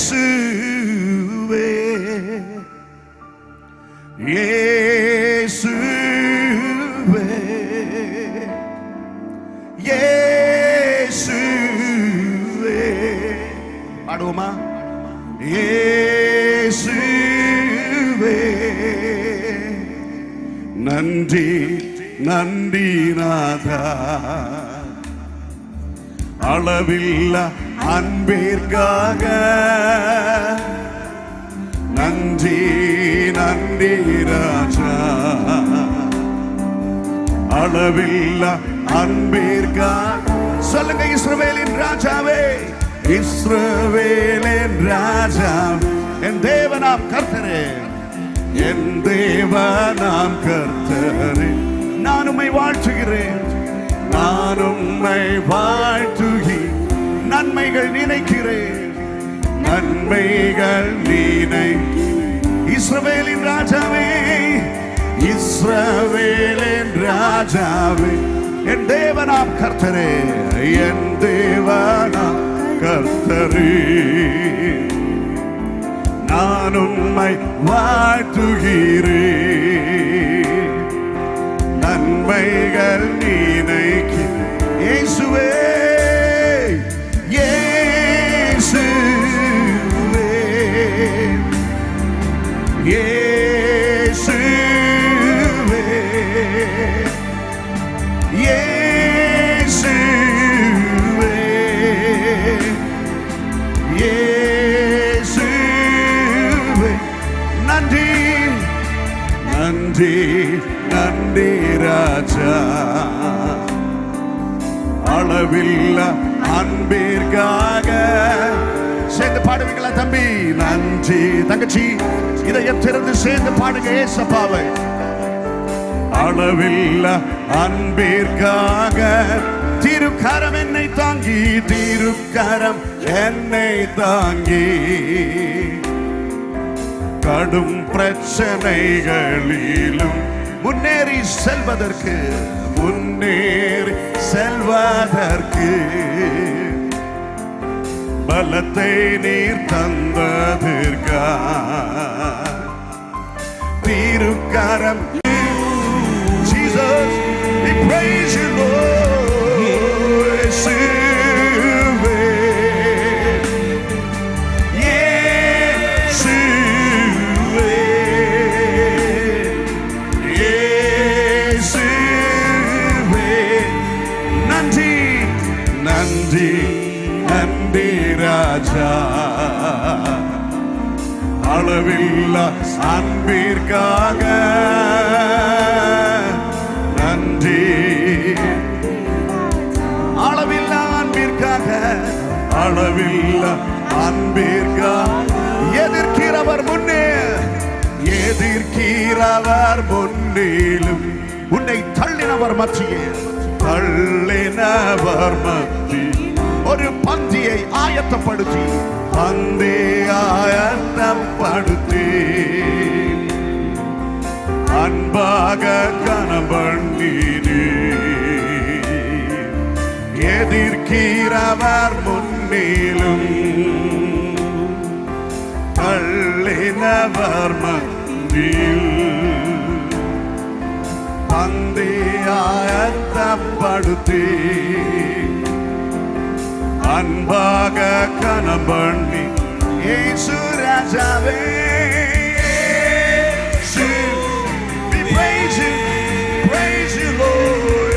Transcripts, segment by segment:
இயேசுவே இயேசுவே இயேசுவே பாடுவோமா? இயேசுவே நன்றி நன்றி நாதா, அளவில்லா அன்பிற்காக நன்றி நன்றி ராஜா, அளவில்லா அன்பிற்காக. சொல்லுங்க, இஸ்ரவேலின் ராஜாவே, இஸ்ரவேலின் ராஜா, என் தேவனாம் கர்த்தரே, என் தேவனாம் கர்த்தரே, நான் உம்மை வாழ்த்துகிறேன், நான் உம்மை வாழ்த்துகிறேன். நன்மைகள் நினைக்கிறேன், நன்மைகள் நினை. இஸ்ரவேலின் ராஜாவே, இஸ்ரவேலின் ராஜாவே, என் தேவனாம் கர்த்தரே, என் தேவனாம் கர்த்தரே, நான் உம்மை வாழ்த்துகிறேன், நன்மைகள் நினைக்கிறேன். இயேசுவே இயேசுவே இயேசுவே இயேசுவே இயேசுவே நன்றி நன்றி நன்றி ராஜா, அளவில்லா அன்பிற்காக. சேர்ந்து பாடுவீங்களா தம்பி? நன்றி தங்கச்சி, இதயத்திலிருந்து சேர்ந்து பாடுங்க ஏசப்பாவை. அளவில்லா அன்பிற்காக திருக்கரம் என்னை தாங்கி, திருக்கரம் என்னை தாங்கி, கடும் பிரச்சனைகளிலும் முன்னேறி செல்வதற்கு, முன்னேறி செல்வதற்கு பலத்தை நீர் தந்ததற்கா திருக்கரம். Jesus, we praise you, Lord. இயேசுவே இயேசுவே இயேசுவே நன்றி நன்றி நன்றி ராஜா, அளவில்லா அன்பிற்காக நன்றி, அளவில்லா அன்பிற்காக, அளவில்லா அன்பிற்காக. எதிர்க்கிறவர் முன்னே, எதிர்க்கிறவர் முன்னிலும், உன்னை தள்ளினவர் மத்தியே, தள்ளினவர் மத்தியே ஒரு பந்தியை ஆயத்தப்படுத்தி, பந்தி ஆயத்தப்படுத்தி, அன்பாக கனபண்ணீரே, எதிர்க்கிறவர் முன்னிலும், தள்ளினவர் மத்தியில், பந்தி ஆயத்தப்படுத்தி, அன்பாக கனபண்ணி. இயேசு ராஜாவே, we praise you, praise you Lord.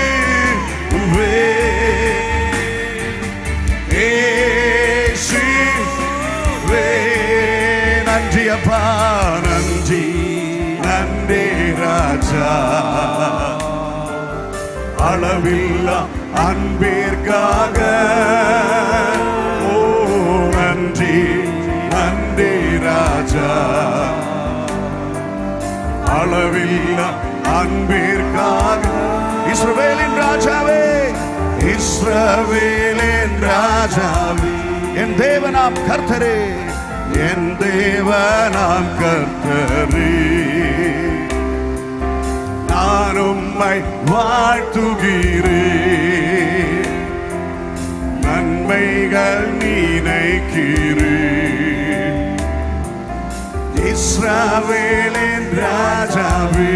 இயேசுவே இயேசுவே நன்றி அப்பா, நன்றி நன்றி ராஜா, அளவில்லா அன்பிற்காக. ஓ நன்றி நன்றி ராஜா, அளவில்லா அன்பிற்காக. இஸ்ரவேலின் ராஜாவே, இஸ்ரவேலின் ராஜாவே, என் தேவனாம் கர்த்தரே, என் தேவனாம் கர்த்தரே, நான் உம்மை வாழ்த்துகிறேன், நன்மைகள் நினைக்கிறேன். இஸ்ரவேலின் ராஜாவே,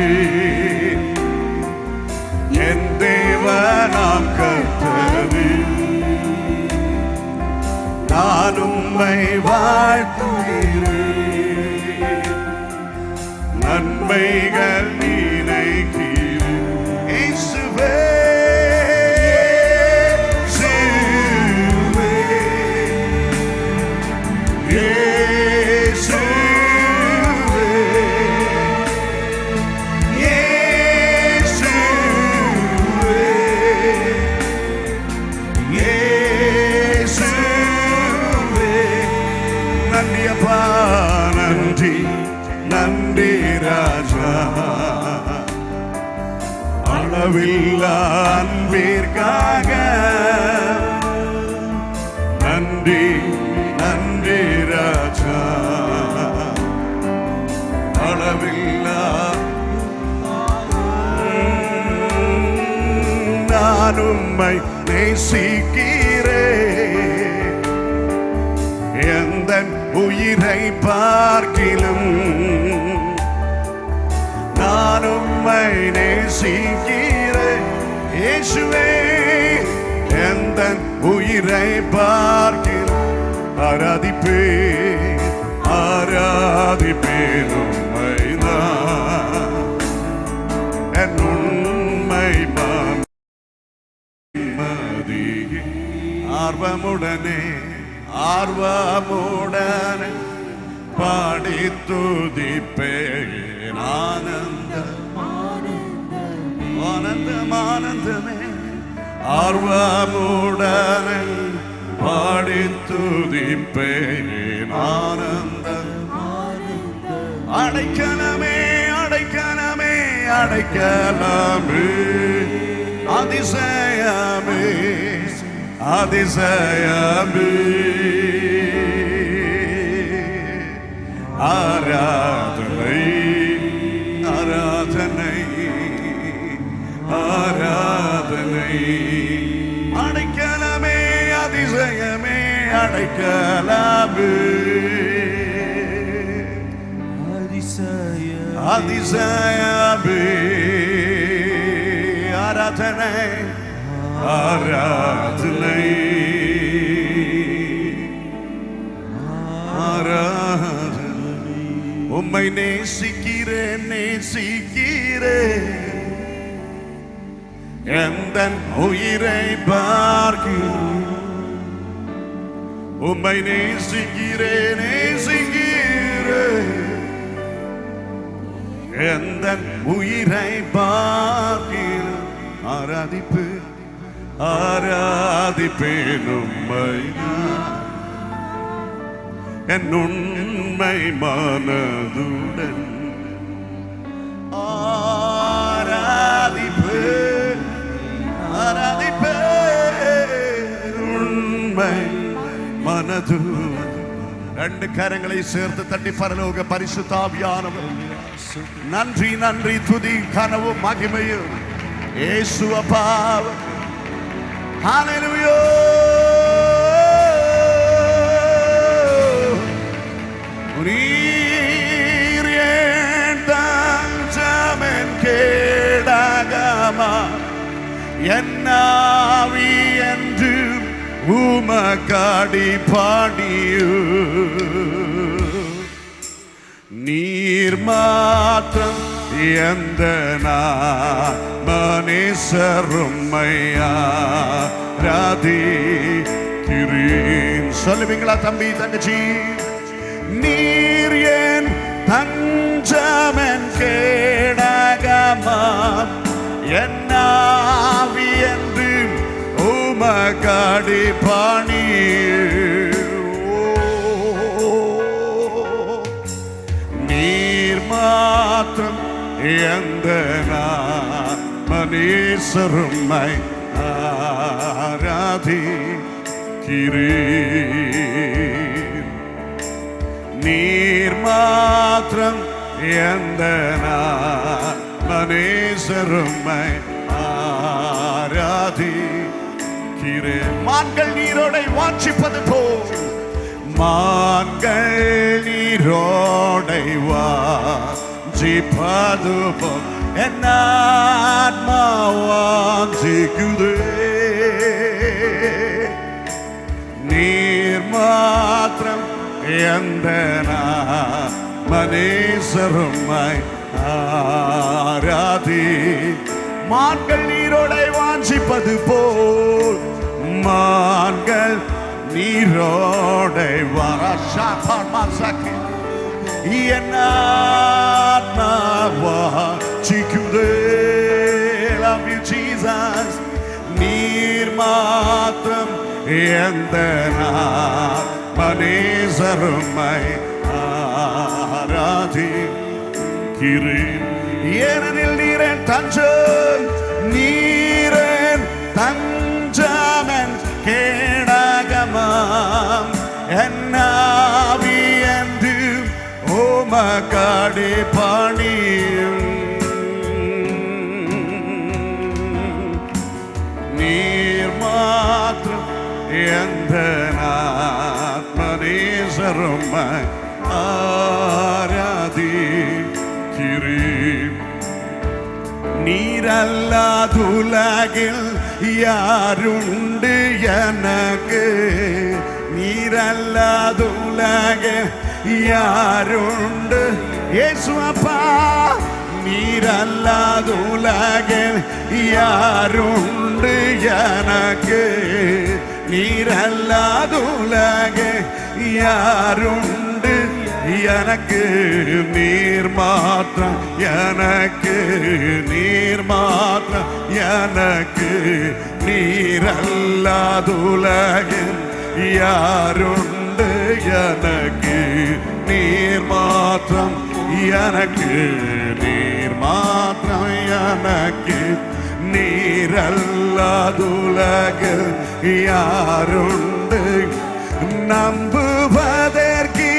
என் தேவனாம் கர்த்தரே, நான் உம்மை வாழ்த்துகிறேன், நன்மைகள் நினைக்கிறேன். இயேசுவே, நன்றி நன்றி ராஜா, அளவில்லா அன்பிற்காக நன்றி நன்றி ராஜா, அளவில்லா. நான் உம்மை நேசிக்கிறேன், எந்தன் உயிரை பார்க்கிலும் நான் உம்மை நேசிக்கிறேன். இயேசுவே, எந்தன் உயிரை பார்க்கிலும் ஆராதிப்பேன், ஆராதிப்பேன் உம்மைதான், என் உண்மை மதி. ஆர்வமுடனே ஆர்வமுடன் பாடி துதிப்பேன், ஆனந்தம் ஆனந்தம் ஆனந்தமே. ஆர்வமுடன் பாடி துதிப்பேன், ஆனந்தம். அடைக்கலமே அடைக்கலமே அடைக்கலமே, அதிசயமே அதிசயமே. ஆராதனை ஆராதனை ஆராதனை. அடைக்கலமே அதிசயமே அடைக்கலமே, அதிசயமே. ஆராதனை ஆராதனை ஆராதனை. உம்மை நேசிக்கிறேன் நேசிக்கிறேன், எந்தன் உயிரை பார்க்கிறேன். உம்மை நேசிக்கிறேன் நேசிக்கிறேன், எந்தன் உயிரை பார்க்கிறேன். ஆராதிப்பு ஆராதிப்பேன் உம்மை, என் உண்மை மனதுடன். ஆராதிப்பேன் ஆராதிப்பேன் உண்மை மனதுடன். ரெண்டு கரங்களை சேர்த்து தட்டி பரலோக பரிசுத்த ஆவியானவர், நன்றி நன்றி துதி கனவும் மகிமையும் இயேசு அப்பா. ஹல்லேலூயா. நீர் என் தஞ்சமென் கேடகமா, என் ஆவி என்று உமக்காடி பாடியோ. நீர் மாத்திரம் எந்த மனேசருமையா ராதிக்கிறேன். சொல்லுவீங்களா தம்பி தங்கச்சி? நீர் என் தஞ்சமென் கேடகமா, என் ஆவி என்று உமக்காடி பாடியோ. நீர் மாத்திரம் எந்த மனேசருமை ஆராதிக்கிறேன். நீர் மாத்திரம் எந்த மனேசருமை ஆராதிக்கிறேன். மான்கள் நீரோடை வாஞ்சிப்பது போல், மான்கள் நீரோடை வாஞ்சிப்பது போல் என் ஆத்மா வாஞ்சிக்குதே. நீர் மாத்திரம் எந்த மனேசருமை ஆராதி. மான்கள் நீரோடை வாஞ்சிப்பது போல், மான்கள் நீரோடை என் ஆத்மா வாஞ்சிக்குதே. Love you Jesus. நீர் மாத்திரம் எந்த மனேசருமை ஆராதிக்கிறேன். ஏனெனில் நீரன் தஞ்சம், நீரன் தஞ்சமன் கேடகமாம் என்னாவி என்று உமக்காடி பணியும். நீர் மாத்திரம் எந்த மனேசருமை ஆராதிக்கிறேன். நீரல்லாதுலகில் யாருண்டு எனக்கு, நீரல்லாதுலகில் யாருண்டு இயேசு அப்பா. நீரல்லாதுலகில் யாருண்டு எனக்கு, நீரல்லாதுலகில் யாருண்டு எனக்கு. நீர் மாத்திரம் எனக்கு, நீர் மாத்திரம் எனக்கு. நீரல்லாதுலகில் யாருண்டு எனக்கு, நீர் மாத்திரம் எனக்கு. நீர் மாத்திரம் எனக்கு. நீரல்லாதுலகில் யாருண்டு நம்புவதற்கு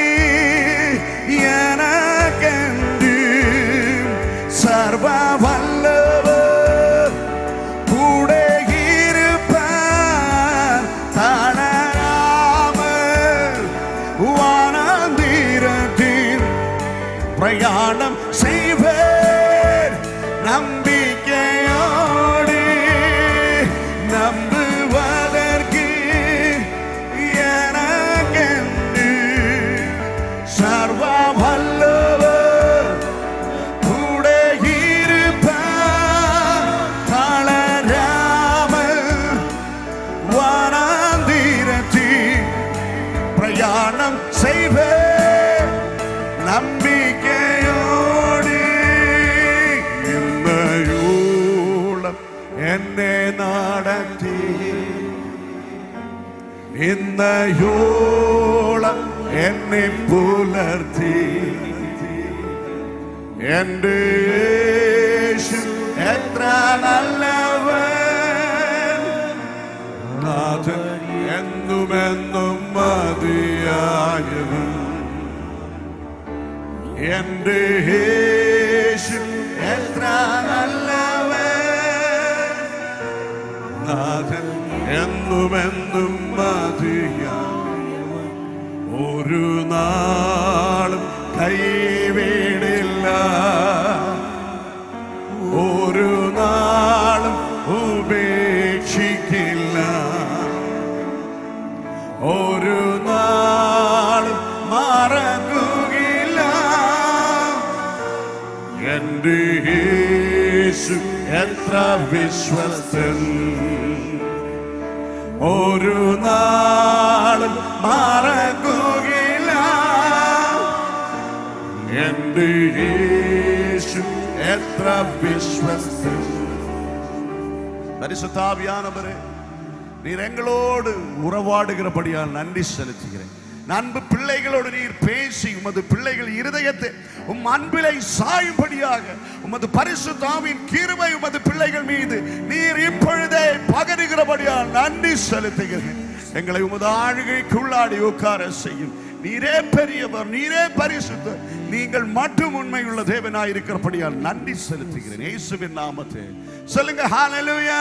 எனக்கென்று சர்வ வல்லவர் கூட இருப்பார். தளராமல் வானந்திரத்தில் பிரயாணம் செய்வேன் நம்பிக்கையோடு. நம்புவதற்கு எனக்கென்று சர்வ வல்லவர் கூட இருப்பார். தளராமல் வானந்திரத்தில் பிரயாணம் செய்வேன் நம்பிக்கையோடு. இந்த யூலம் என்னை நடத்தி, இந்த யூலம் என்னை புலர்த்தி. என்று இயேசு எത്ര நல்லவன், நாதன் എന്നുമെന്നും മതിയായവൻ. എൻ്റെ യേശു എത്ര നല്ലവൻ, നാഥൻ എന്നുമെന്നും മതിയായവൻ. ഒരു നാളും കൈവിടില്ല, ഒരു നാളും ഉപേക്ഷിക്കില്ല, ഒരു നാളും മറക്കുകയില്ല. എൻ്റെ യേശു എത്ര വിശ്വസ്തൻ, ഒരു നാളും മറക്കുകയില്ല. എൻ്റെ യേശു എത്ര വിശ്വസ്തൻ. பரிசுத்த ஆவியானவரே, நீர் எங்களோடு உறவாடுகிறபடியால் நன்றி செலுத்துகிறேன். அன்பு பிள்ளைகளோடு நீர் பேசி உமது பிள்ளைகள் இருதயத்தை உம் அன்பிலை சாயும்படியாக உமது பரிசுத்த ஆவியின் கிருபை உமது பிள்ளைகள் மீது நீர் இப்பொழுதே பகருகிறபடியால் நன்றி செலுத்துகிறேன். எங்களை உமது ஆளுகைக்குள்ளாடி உட்கார செய்யும். நீரே பெரியவர், நீரே பரிசுத்தர், நீங்கள் மட்டும் உண்மையுள்ள தேவனாய் இருக்கிறபடியால் நன்றி செலுத்துகிறேன். இயேசுவின் நாமத்தில் சொல்லுங்க ஹalleluya.